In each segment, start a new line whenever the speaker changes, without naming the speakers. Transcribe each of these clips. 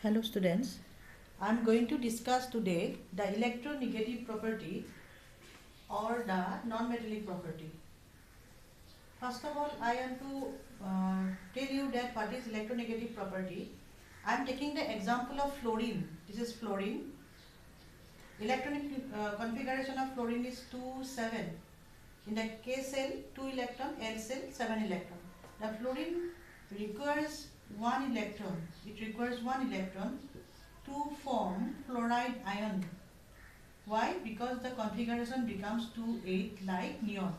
Hello students, I am going to discuss today the electronegative property or the non-metallic property. First of all, I am to tell you that what is electronegative property. I am taking the example of fluorine. This is fluorine. Electronic configuration of fluorine is 2, 7. In the K cell 2 electron, L cell 7 electron. The fluorine requires 1 electron. It requires 1 electron to form fluoride ion. Why? Because the configuration becomes 2,8 like neon.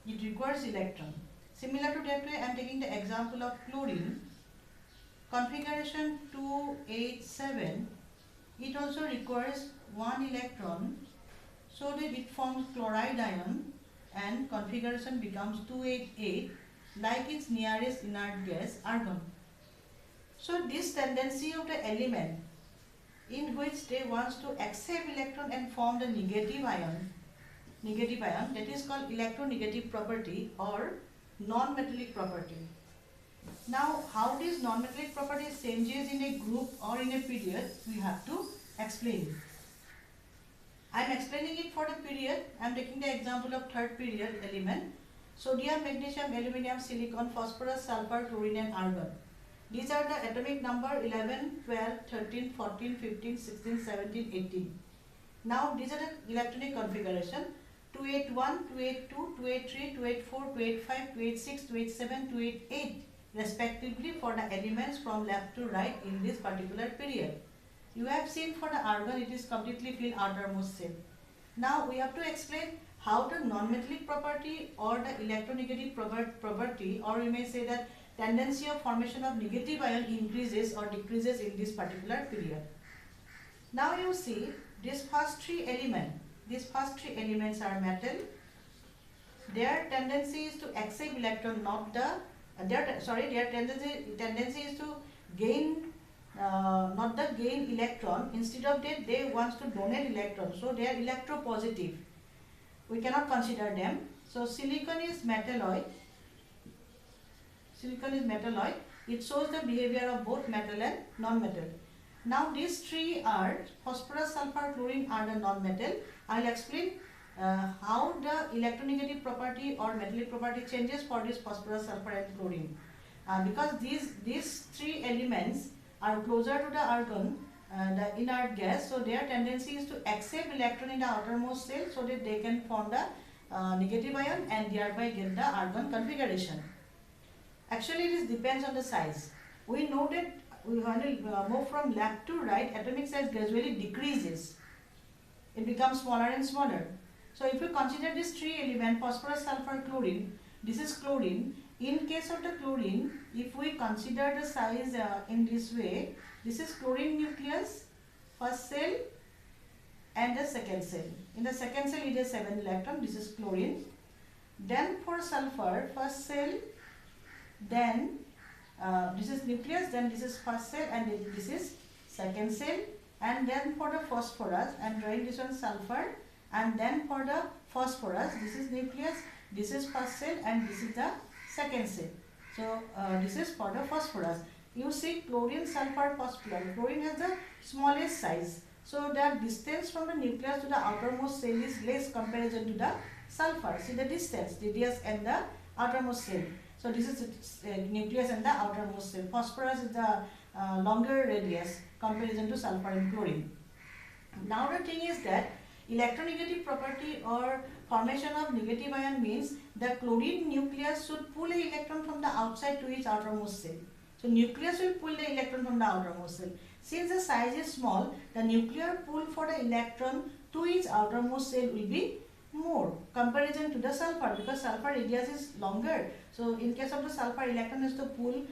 It requires electron. Similar to that way, I am taking the example of chlorine. Configuration 2,8,7. It also requires 1 electron so that it forms chloride ion and configuration becomes 2,8,8 like its nearest inert gas argon. So this tendency of the element in which they wants to accept electron and form the negative ion, that is called electronegative property or non-metallic property. Now how this non-metallic property changes in a group or in a period, we have to explain. I am explaining it for the period. I am taking the example of third period element. Sodium, magnesium, aluminum, silicon, phosphorus, sulfur, chlorine and argon. These are the atomic number 11, 12, 13, 14, 15, 16, 17, 18. Now these are the electronic configuration 281, 282, 283, 284, 285, 286, 287, 288 respectively for the elements from left to right in this particular period. You have seen for the argon it is completely filled outermost shell. Now we have to explain how the non-metallic property or the electronegative property, or we may say that tendency of formation of negative ion increases or decreases in this particular period. Now you see these first three elements are metal. Their tendency is to accept electron, not the their tendency is to gain not the gain electron. Instead of that, they wants to donate electron, so they are electropositive. We cannot consider them. So silicon is metalloid. It shows the behavior of both metal and non-metal. Now these three are phosphorus, sulfur, chlorine are the non-metal. I will explain how the electronegative property or metallic property changes for this phosphorus, sulfur and chlorine. Because these three elements are closer to the argon, the inert gas, so their tendency is to accept electron in the outermost shell so that they can form the negative ion and thereby get the argon configuration. Actually, it depends on the size. We know that when we move from left to right, atomic size gradually decreases. It becomes smaller and smaller. So if you consider these three elements, phosphorus, sulfur, chlorine, this is chlorine. In case of the chlorine, if we consider the size in this way, this is chlorine nucleus, first cell and the second cell. In the second cell it has 7 electrons, this is chlorine. Then for sulfur, first cell, then this is nucleus, then this is first cell and this is second cell. And then for the phosphorus, I am drawing this one sulfur, and then for the phosphorus, this is nucleus, this is first cell and this is the second cell. So this is for the phosphorus. You see chlorine, sulfur, phosphorus. Chlorine has the smallest size. So the distance from the nucleus to the outermost cell is less comparison to the sulfur. See the distance, radius and the outermost cell. So this is the nucleus and the outermost cell. Phosphorus is the longer radius comparison to sulfur and chlorine. Now the thing is that electronegative property or formation of negative ion means the chlorine nucleus should pull an electron from the outside to its outermost cell. So nucleus will pull the electron from the outermost cell. Since the size is small, the nuclear pull for the electron to its outermost cell will be more comparison to the sulfur, because sulfur radius is longer. So in case of the sulfur, electron has to pull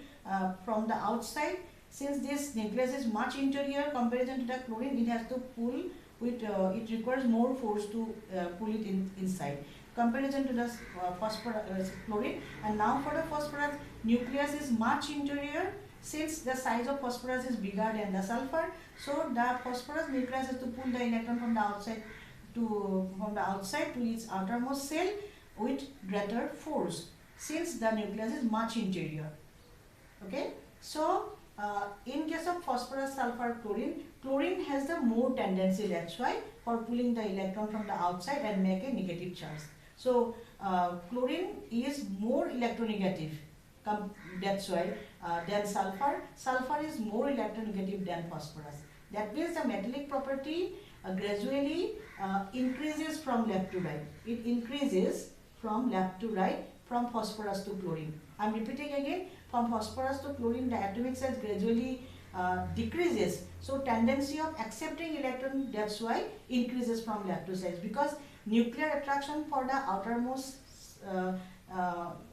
from the outside. Since this nucleus is much interior comparison to the chlorine, it has to pull with it requires more force to pull it inside comparison to the phosphorus chlorine. And now for the phosphorus, nucleus is much interior. Since the size of phosphorus is bigger than the sulfur, so the phosphorus nucleus has to pull the electron from the outside to its outermost cell with greater force, since the nucleus is much interior. Okay, so in case of sulfur chlorine, chlorine has the more tendency, that's why, for pulling the electron from the outside and make a negative charge. So chlorine is more electronegative, that's why, than sulfur. Sulfur is more electronegative than phosphorus. That means the metallic property gradually increases from left to right. It increases from left to right, from phosphorus to chlorine. I am repeating again, from phosphorus to chlorine the atomic size gradually decreases. So tendency of accepting electron, that's why, increases from left to right, because nuclear attraction for the outermost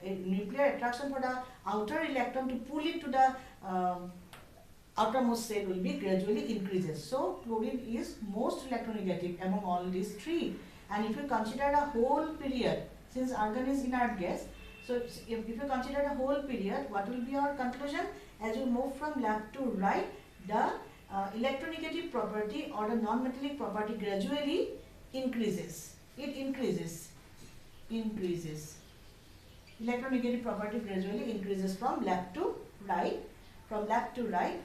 nuclear attraction for the outer electron to pull it to the outermost cell will be gradually increases. So chlorine is most electronegative among all these three. And if you consider the whole period, since argon is inert gas, so if you consider the whole period, what will be our conclusion? As you move from left to right, the electronegative property or the non-metallic property gradually increases. It increases. Electronegative property gradually increases from left to right,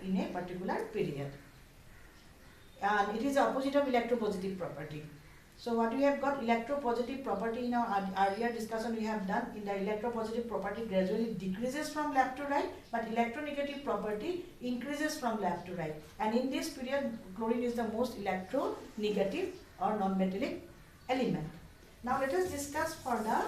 in a particular period. And it is the opposite of electropositive property. So what we have got, electropositive property in our earlier discussion we have done. In the electropositive property gradually decreases from left to right, but electronegative property increases from left to right. And in this period, chlorine is the most electronegative or non-metallic element. Now let us discuss for the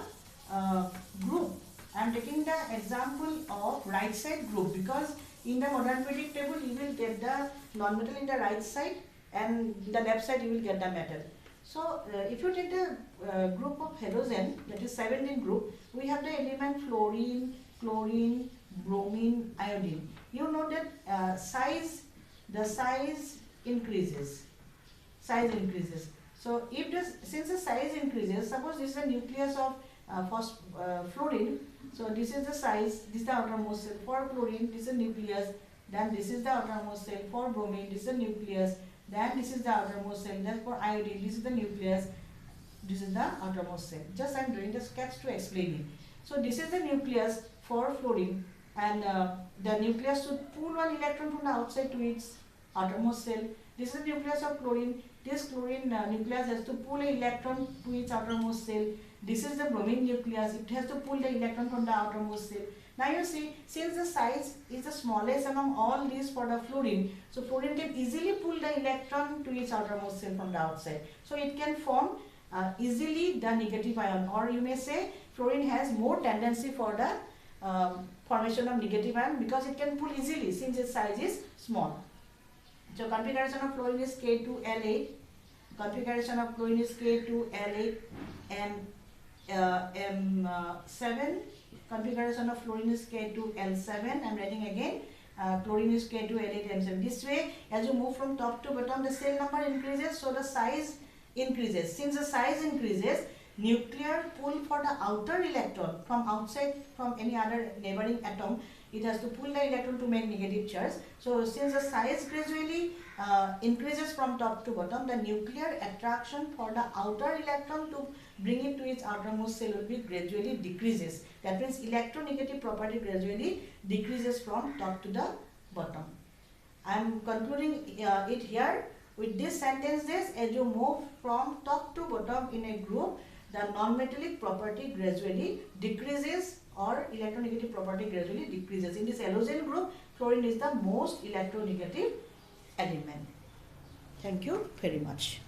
group. I am taking the example of right side group, because in the modern periodic table you will get the non-metal in the right side and in the left side you will get the metal. So if you take the group of halogen, that is 17 group, we have the element fluorine, chlorine, bromine, iodine. You know that the size increases. So since the size increases, suppose this is the nucleus of fluorine. So this is the size, this is the outermost cell. For chlorine, this is the nucleus. Then this is the outermost cell. For bromine, this is the nucleus. Then this is the outermost cell. Then for iodine, this is the nucleus. This is the outermost cell. Just I am doing the sketch to explain it. So this is the nucleus for fluorine, and the nucleus should pull one electron from the outside to its outermost cell. This is the nucleus of chlorine. This chlorine nucleus has to pull an electron to its outermost cell. This is the bromine nucleus. It has to pull the electron from the outermost cell. Now you see, since the size is the smallest among all these for the fluorine, so fluorine can easily pull the electron to its outermost cell from the outside. So it can form easily the negative ion, or you may say fluorine has more tendency for the formation of negative ion, because it can pull easily since its size is small. So configuration of fluorine is K2L8. Configuration of chlorine is K2L8 and M7. Configuration of fluorine is K2L7. I am writing again. Chlorine is K2L8 M7. This way, as you move from top to bottom, the cell number increases, so the size increases. Since the size increases, nuclear pull for the outer electron from outside, from any other neighboring atom, it has to pull the electron to make negative charge. So since the size gradually increases from top to bottom, the nuclear attraction for the outer electron to bring it to its outermost cell will be gradually decreases. That means electronegative property gradually decreases from top to the bottom. I am concluding it here with this sentence. As you move from top to bottom in a group, the non-metallic property gradually decreases, or electronegative property gradually decreases. In this halogen group, fluorine is the most electronegative element. Thank you very much.